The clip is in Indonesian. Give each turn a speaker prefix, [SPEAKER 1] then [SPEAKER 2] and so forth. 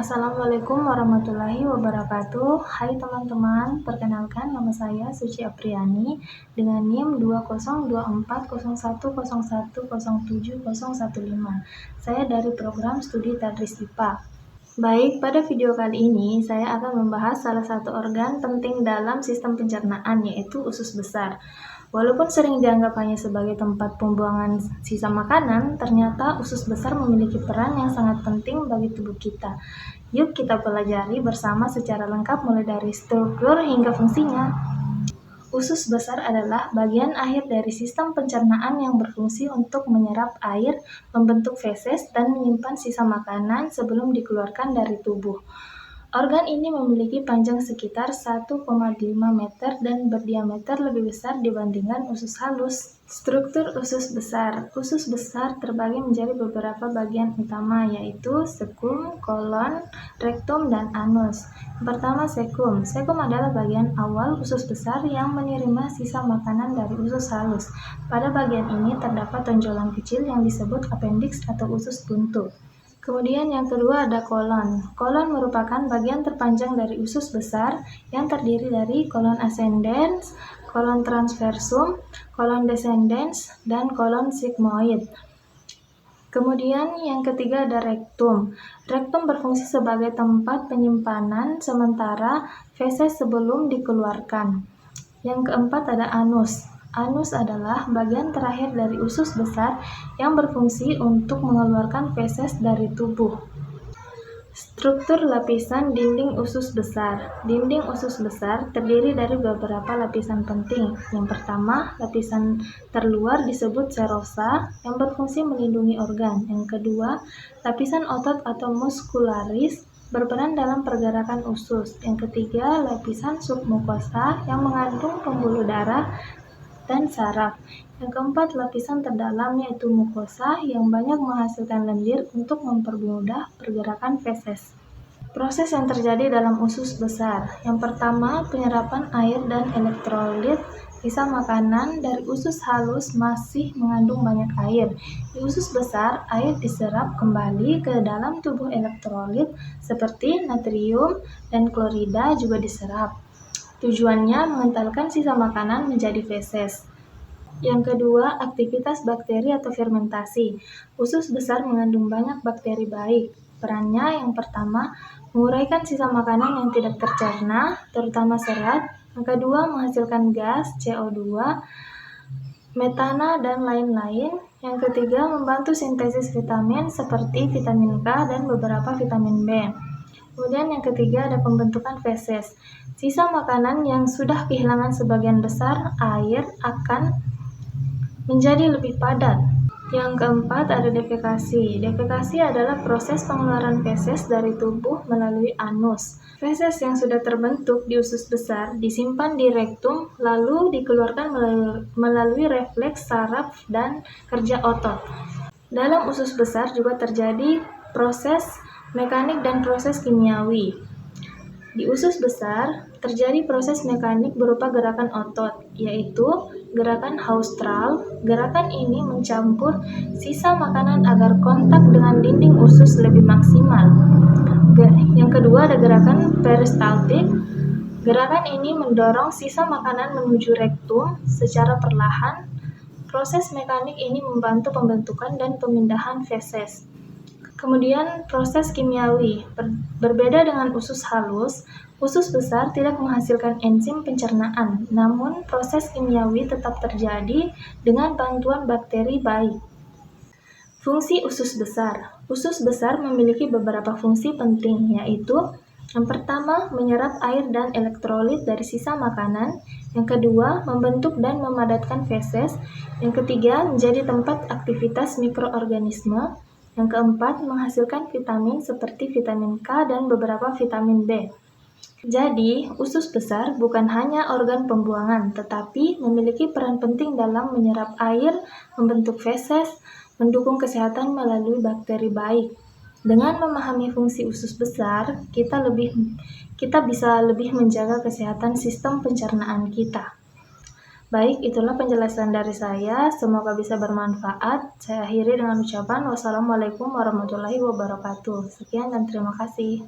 [SPEAKER 1] Assalamualaikum warahmatullahi wabarakatuh. Hai teman-teman, perkenalkan nama saya Suci Apriani dengan NIM 202401010715. Saya dari program studi Tadris IPA. Baik, pada video kali ini saya akan membahas salah satu organ penting dalam sistem pencernaan, yaitu usus besar. Walaupun sering dianggap hanya sebagai tempat pembuangan sisa makanan, ternyata usus besar memiliki peran yang sangat penting bagi tubuh kita. Yuk kita pelajari bersama secara lengkap mulai dari struktur hingga fungsinya. Usus besar adalah bagian akhir dari sistem pencernaan yang berfungsi untuk menyerap air, membentuk feses, dan menyimpan sisa makanan sebelum dikeluarkan dari tubuh. Organ ini memiliki panjang sekitar 1,5 meter dan berdiameter lebih besar dibandingkan usus halus. Struktur usus besar. Usus besar terbagi menjadi beberapa bagian utama, yaitu sekum, kolon, rektum, dan anus. Pertama, sekum. Sekum adalah bagian awal usus besar yang menerima sisa makanan dari usus halus. Pada bagian ini terdapat tonjolan kecil yang disebut appendix atau usus buntu. Kemudian yang kedua ada kolon. Kolon merupakan bagian terpanjang dari usus besar yang terdiri dari kolon ascendens, kolon transversum, kolon descendens, dan kolon sigmoid. Kemudian yang ketiga ada rektum. Rektum berfungsi sebagai tempat penyimpanan sementara feses sebelum dikeluarkan. Yang keempat ada anus. Anus adalah bagian terakhir dari usus besar yang berfungsi untuk mengeluarkan feses dari tubuh. Struktur lapisan dinding usus besar. Dinding usus besar terdiri dari beberapa lapisan penting. Yang pertama, lapisan terluar disebut serosa yang berfungsi melindungi organ. Yang kedua, lapisan otot atau muscularis berperan dalam pergerakan usus. Yang ketiga, lapisan submukosa yang mengandung pembuluh darah dan saraf. Yang keempat, lapisan terdalam yaitu mukosa yang banyak menghasilkan lendir untuk mempermudah pergerakan feses. Proses yang terjadi dalam usus besar. Yang pertama, penyerapan air dan elektrolit. Sisa makanan dari usus halus masih mengandung banyak air. Di usus besar, air diserap kembali ke dalam tubuh. Elektrolit seperti natrium dan klorida juga diserap. Tujuannya mengentalkan sisa makanan menjadi feses. Yang kedua, aktivitas bakteri atau fermentasi. Usus besar mengandung banyak bakteri baik. Perannya yang pertama, menguraikan sisa makanan yang tidak tercerna, terutama serat. Yang kedua, menghasilkan gas, CO2, metana, dan lain-lain. Yang ketiga, membantu sintesis vitamin seperti vitamin K dan beberapa vitamin B. Kemudian yang ketiga ada pembentukan feses. Sisa makanan yang sudah kehilangan sebagian besar air akan menjadi lebih padat. Yang keempat ada defekasi. Defekasi adalah proses pengeluaran feses dari tubuh melalui anus. Feses yang sudah terbentuk di usus besar disimpan di rektum lalu dikeluarkan melalui refleks saraf dan kerja otot. Dalam usus besar juga terjadi proses mekanik dan proses kimiawi. Di usus besar terjadi proses mekanik berupa gerakan otot, yaitu gerakan haustral. Gerakan ini mencampur sisa makanan agar kontak dengan dinding usus lebih maksimal. Yang kedua ada gerakan peristaltik. Gerakan ini mendorong sisa makanan menuju rektum secara perlahan. Proses mekanik ini membantu pembentukan dan pemindahan feses. Kemudian proses kimiawi. Berbeda dengan usus halus, usus besar tidak menghasilkan enzim pencernaan, namun proses kimiawi tetap terjadi dengan bantuan bakteri baik. Fungsi usus besar. Usus besar memiliki beberapa fungsi penting, yaitu yang pertama, menyerap air dan elektrolit dari sisa makanan. Yang kedua, membentuk dan memadatkan feses. Yang ketiga, menjadi tempat aktivitas mikroorganisme. Yang keempat, menghasilkan vitamin seperti vitamin K dan beberapa vitamin B. Jadi, usus besar bukan hanya organ pembuangan, tetapi memiliki peran penting dalam menyerap air, membentuk feses, mendukung kesehatan melalui bakteri baik. Dengan memahami fungsi usus besar, kita bisa lebih menjaga kesehatan sistem pencernaan kita. Baik, itulah penjelasan dari saya. Semoga bisa bermanfaat. Saya akhiri dengan ucapan wassalamualaikum warahmatullahi wabarakatuh. Sekian dan terima kasih.